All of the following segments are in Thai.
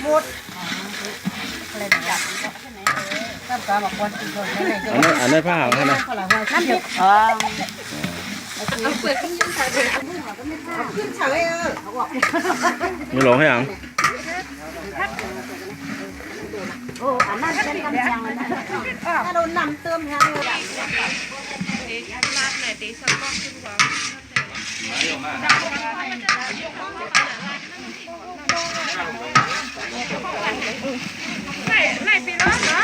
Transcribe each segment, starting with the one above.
หมดอะไรจับตั้งตาบอกคนกินคนไม่ได้ อันนั้นผ้าหางนะ น้ำพริกเอาเปลือกขึ้นเฉยเลยขึ้นเฉยมีหลงให้หางโอ้อันนั้นเป็นกำยังเลยนะถ้าโดนน้ำเติมแห้งเลยไม่ปีร้อนเหรอ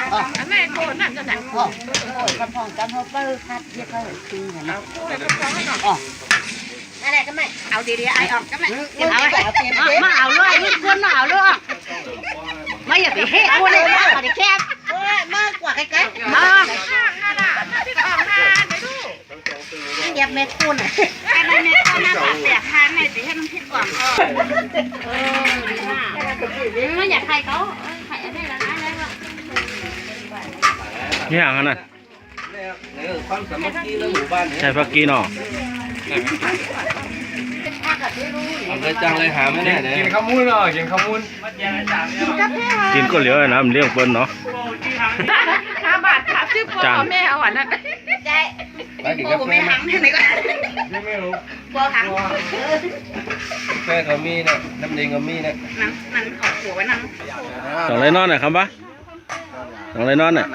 ไม่โกนนั่นจะไหนกระเพาะเปิ้ลคัดเยอะเขาคือเห็นไหมอ๋อนั่นแหละก็ไม่เอาดีๆไอออกก็ไม่เอามาเอาเลยนี่คนมาเอาเลยไม่อย่าไปเฮ้กูเลยมากกว่าดิแคบมากกว่าใกล้ๆมาที่ออกมาไหนดูเก็บเม็ดคุณอ่ะไอ้เม็ดก็น่าจะเสียทานไหนสิให้มันคิดก่อนดีมากอยากใครเขาใครได้แล้วนะได้แล้วนี่หางอันนั้นใช่พักกี้เนาะเอาเลยจังเลยหาไม่ได้เลย กินข้าวมูนเนาะกินข้าวมูน กินก็เหลือนะมันเลี้ยงเปิ้ลเนาะค่าบาทค่าชื่อพ่อแม่เอาอันนั้นใช่พ่อผมไม่หังที่ไหนก็ไม่รู้พ่อหังแป้งก็มีเนี่ยน้ำเด้งก็มีเนี่ยนั่นออกหัวไว้นั่นสองไรนอนหน่อยครับปะสองไรนอนหน่อย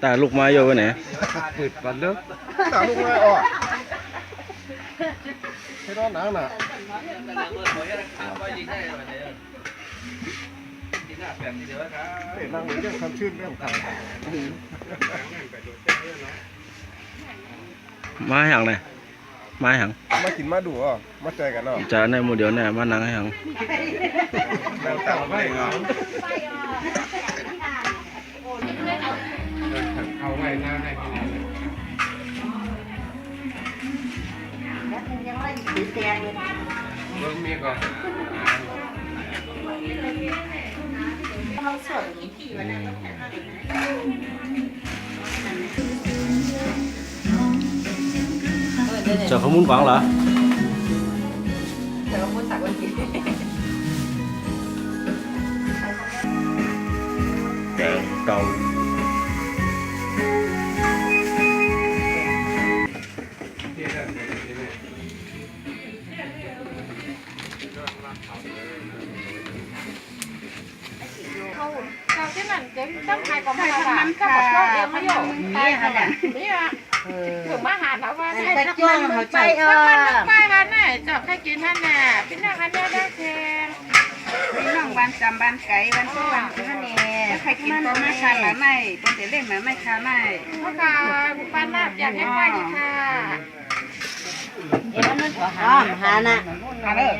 ตาลูกไม้โยไปไหนปิดก่อนเด้อ ตาลูกไม่ออกให้ร้อนหนังน่ะนั่งเรื่องความชื่นเรื่องขันมาหางเลยมาหางมากินมาดูอ่ะมาใจกันเนาะจะในโมเดลเนี่ยมานั่งให้หางนั่งตักไม่เหรอเอาไว้หน้าให้กินเริ่มมีก่อนเจ้าขมุนฝังเหรอแกงเก่าเราที่นั่นเจ๊ต้องไทยของเราค่ะก็บอกว่าเอ็มไม่อยู่นี่ค่ะนี่อ่ะถึงมาหาเราว่าได้ทักมันไปไปค่ะน่ะจอกให้กินท่านน่ะพี่น้องอันนี้ได้แพงพี่น้องบ้านจำบ้านไก่บ้านสู้บ้านท่านเนี่ยใครกินตัวไม่ค่ะมาไม่เป็นแต่เล่นมาไม่ค่ะไม่พ่อค่ะบ้านน่ะอยากให้ไปดีค่ะเอ็มนั่นขอหาน่ะหาเลย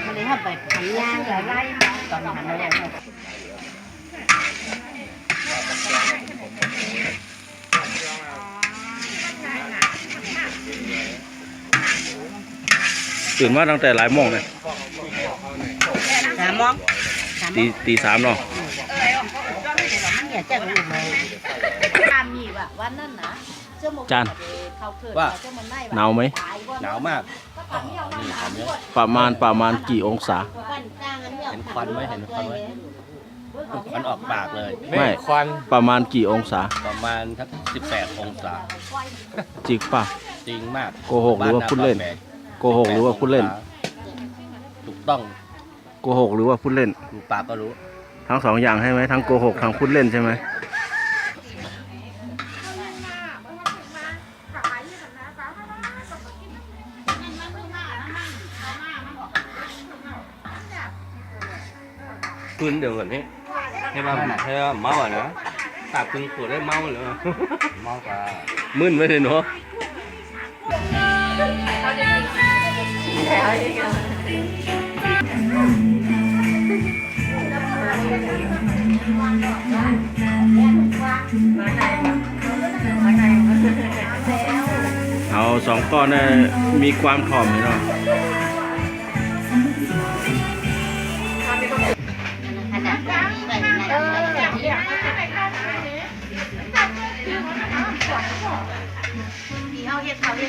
มันเลยเข้าไปทำยางไล่ตอนหันเลยตื่นมาตั้งแต่หลายโมงเลย3 โมงตี 3เนาะจานว่าหนาวไหมหนาวมากประมาณกี่องศาเห็นควันไหมเห็นควันไหมควันออกปากเลยไม่ควันประมาณกี่องศาประมาณทัก18 องศาจริงป่ะจริงมากโกหกหรือว่าพูดเล่นโกหกหรือว่าพูดเล่นถูกต้องโกหกหรือว่าพูดเล่นดูปากก็รู้ทั้งสองอย่างใช่ไหมทั้งโกหกทั้งพูดเล่นใช่ไหมคืนเดี๋ยวก่อนนี่ให้มาให้เมาอ่ะนะตาพึงปวดได้เมาเลยเมาป่ะมึนไม่ได้เนาะเอา2 ก้อนเนี่ยมีความถ่อมเนาะที่เขาเฮ็ด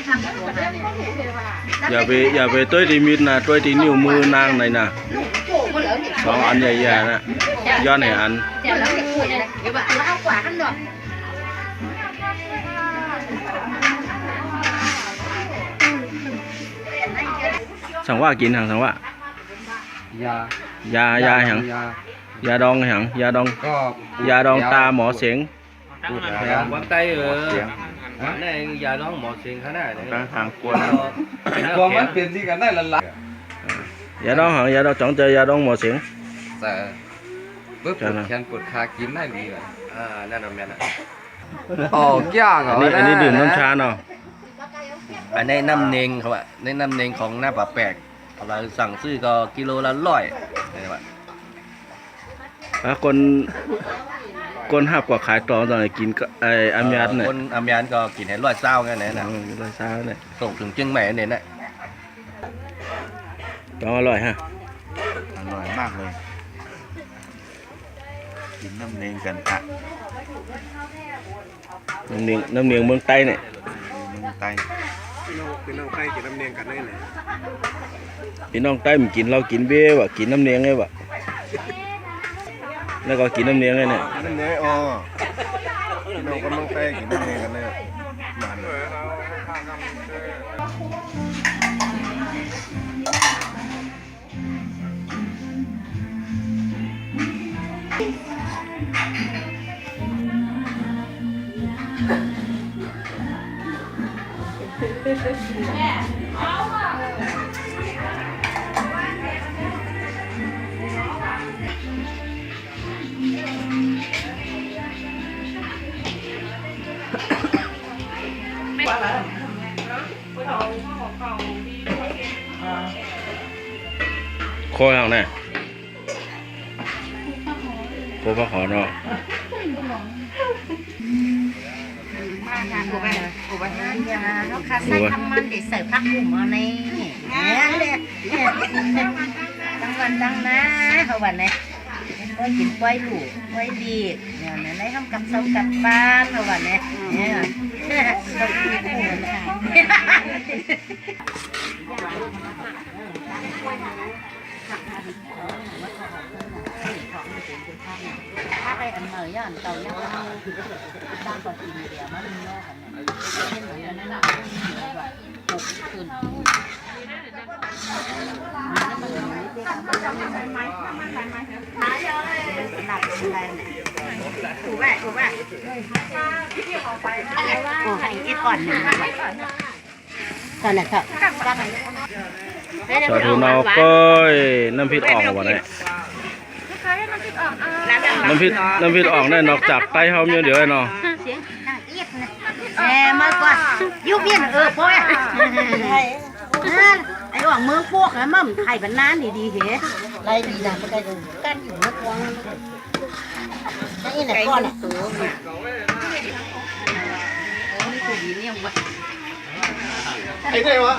อย่าไปต้วยที่มีดนะต้วยที่นิ้วมือนางไหนนะสองอันใหญ่ๆนะย้อนให้อันสั่งว่ากินหังสั่งว่าย าย าหังยาดองหังยาดอง ก็ ยาดองตาหมอเสียง quán tay rồi này giờ đó một chuyện thế này hàng quân พอมันเปลี่ยนที่กันได้ละละ ยาดองหังยาดองจ่องเจอยาดองหมอเสียง แต่เมื่อปวดแขนปวดขากินได้ดีเลย นั่นน่ะแม่น่ะ อ๋อย่างเหรอ อันนี้ดื่มน้ำชาเนาะ อันนี้น้ำเนงครับอ่ะในน้ำเนงของหน้าป่าแปลกเราสั่งซื้อก็กิโลละ100นะครับ แล้วคนหับกว่าขายต่อตอนไหนกินก็ไอ้อามีอันเนี่ย คนอามีอันก็กินให้100งั้นนะ ร้อยเช้าเนี่ย ส่งถึงเชียงใหม่เนี่ยนะ ต้องอร่อยฮะ อร่อยมากเลย กินน้ำเนงกันค่ะ น้ำเนียงเมืองใต้เนี่ย เมืองไต้ พี่น้องใต้กินน้ำเนียงกันได้เลย พี่น้องใต้มันกินเรากินเบี้ยวะกินน้ำเนียงไงวะแล้วก็กินน้ำเนียงไงเนี่ย น้ำเนียงอ๋อพี่น้องกำลังใต้กินน้ำเนียงกันเนี่ยมัน โคยเอาเนี่ยโคพระขอเนาะ nó khá say thăm ăn để sở phát cùng ở này tăngวันtăng ná hậu bạn này quay chín quay lủ quay điệt này lấy không cặp sâu cặp ban hậu bạn này cái anh mời với anh tàu nhá đang còn tìm địa mà mình lo cái này nó là cục cườn ít còn còn là thật สาธุเนาก้อยน้ำพริกอ่องวะเนี่ยน้ำพริกอ่องเนี่ยนอกจากไต้เฮาเดียวไอ้เนาะ mà qua giúp viên thôi ai hoàng mương buộc á mầm thầy vẫn nan thì đi thế đây đi làm cái căn của nó quăng cái này con nàyไอ้เนี่ยวะ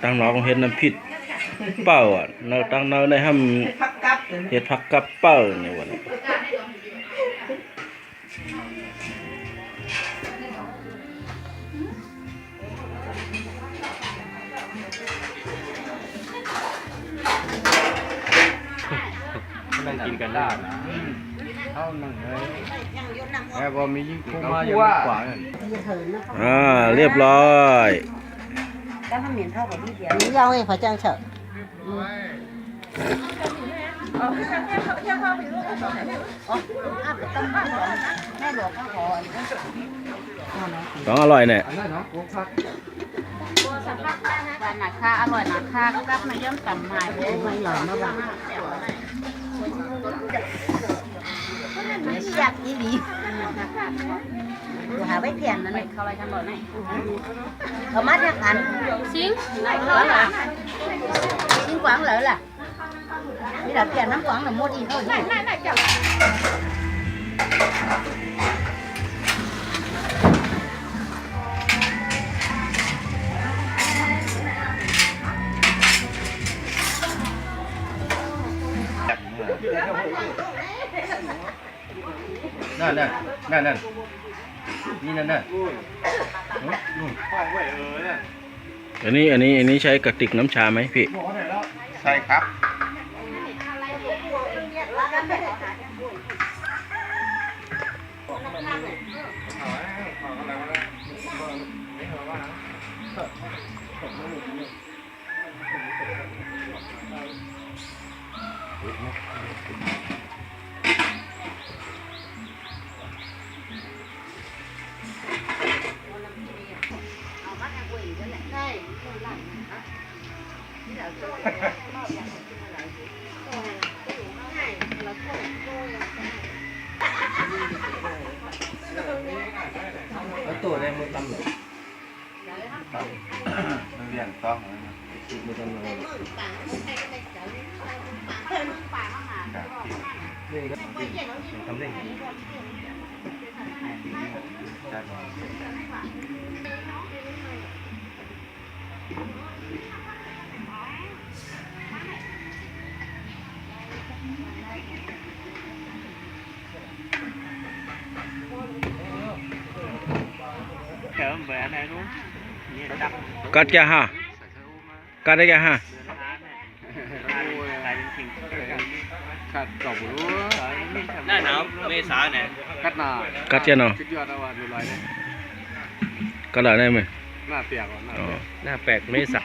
ตั้งน้องเฮ็ดน้ำพริกเป้าอ่ะเราตั้งน้องได้ทำเฮ็ดผักกับเป้าเนี่ยวันนี้นั่งกินกันได้นะ เท่านั้นเลยแค่พอมียิ่งคู่มาอย่างกว่าเนี่ย เรียบร้อย các nó miền thau của đi biển lý do ấy phải trang trở Đóอร่อยเนี่ย và nạc kha ăn rồi nạc kha các nó giống tầm mài với mấy lò nó bằng sạch như đi hả bếp thiền nó này không lại thằng bò này có mắt hả anh xíu quán là xíu quán lỡ là bây giờ thiền nó quán là mua đi thôi นั่นนี่นั่น อันนี้ใช้กระติกน้ำชาไหมพี่ ใช่ครับ แล้วตัวได้มือตำหรอ เรียนต้อง มือตำหรอนี่ก็ทำได้ cắt kia ha, cắt đấy kia ha. ขัดกรอบรู้ หน้าหนาวเมษาเนี่ย ขัดหน้า Cắt kia nào, คิดยอดเอาว่าดูลอยเลย cắt lại đây mày. หน้าเปียกก่อนหน้า หน้าแปลกเมษา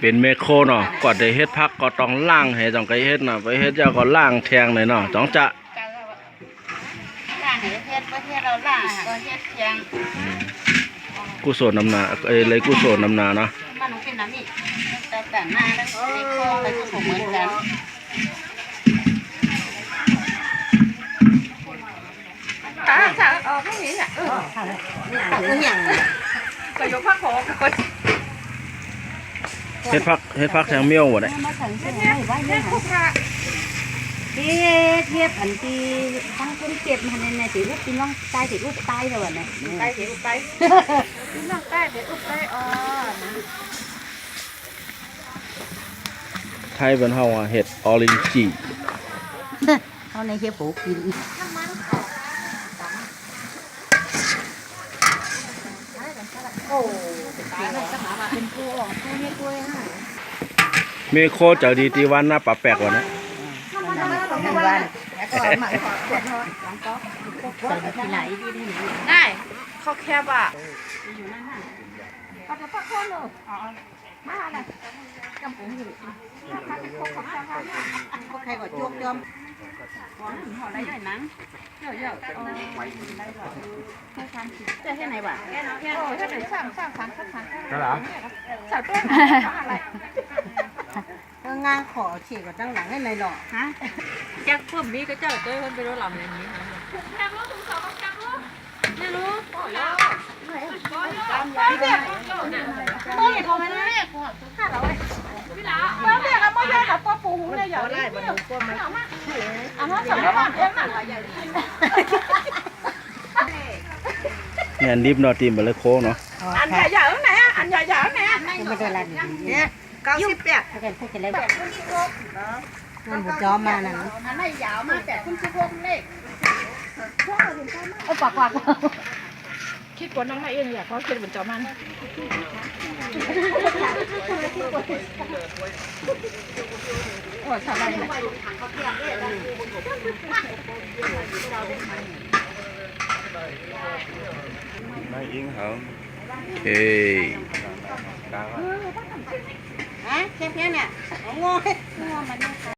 เป็นเมโครเนาะก่อนได้เฮ็ดพักก็ต้องล้างให้ต้องไปเฮ็ดเนาะไปเฮ็ดเจ้าก็ล้างแทงเลยเนาะต้องจะ ล่างให้เฮ็ดประเทศเราล่างก็เฮ็ดเพียง กุศลนำนาเลยกุศลนำนาเนาะ มันเป็นน้ำนี่แต่หน้าแล้วในคลองอะไรก็เหมือนกัน สาวออกไม่เห็นอ่ะ คืออย่าง ก็ยกผ้าขอก็ เฮ็ดพักแทงเมี่ยวบ่ได้ มาถึงเส้นไม่ไหวเลย คุกค่ะ เทียบอันที่ทั้งคนเจ็บมันเนี่ยติรูปตีน้องตายติรูปตายเลยวันนี้ ไปเดี๋ยวไปนั่งใต้เดี๋ยวอุบไปอ๋อ ไทยเป็นเฮาว่าเฮ็ดออรินจิ เขาในเฮ็ดปูกินโอ้ตายแล้วจะหาว่าเป็นปูอ่ะปูเนี่ยปูฮะ เมโครเจ้าดีตีวันหน้าปะแปลกว่านะ ทั้งวันแล้วก็มาขอขวดทอดหลังก๊อกที่ไหนดีที่ไหน ได้เขาแคบอ่ะ อยู่นั่นน่ะ เขาจะพักคนเลยอ๋อมาอะไรจำผมอยู่ ก็ใครก็จวกจอมก่อนห่อได้ด้วยนังเยอะๆจะให้ไหนบ้าง โอ้ถ้าไหนสร้างขันสักขัน ก็หรอ สาวตัวอะไร ก็งานขอฉีกกับตั้งหลังให้ในหล่อฮะ จักพุ่มนี้ก็เจ้าเต้ยคนไปรู้ลำอย่างนี้แค่รู้ถึงสองจักรู้ไม่รู้โอ้ยบ้านเด็กบ้านเด็กของมันเด็กของข้าเราพี่ลาบ้านเด็กอะบ้านเด็กกับป้าปูหูเนี่ยอย่างนี้อันนั้นสมัยบ้านเองน่ะ เนี่ยดิบเนาะตีมบ่เลยโค้งเนาะ อันใหญ่ๆไหนอันใหญ่ๆไหน ไม่ได้ละเนี่ย98ถ้าเกิดพูดกันแล้วมันบุจอมมานั่นอันไหนยาวมาแต่คุณ16เลขโอ้ปาก คิดกว่าน้องนายเองอยากเขาคิดเหมือนจอมันโอ้สบายเลย ไม่อิงเหรอ เอ้ย ฮะแค่เพี้ยเนี่ยงอมัน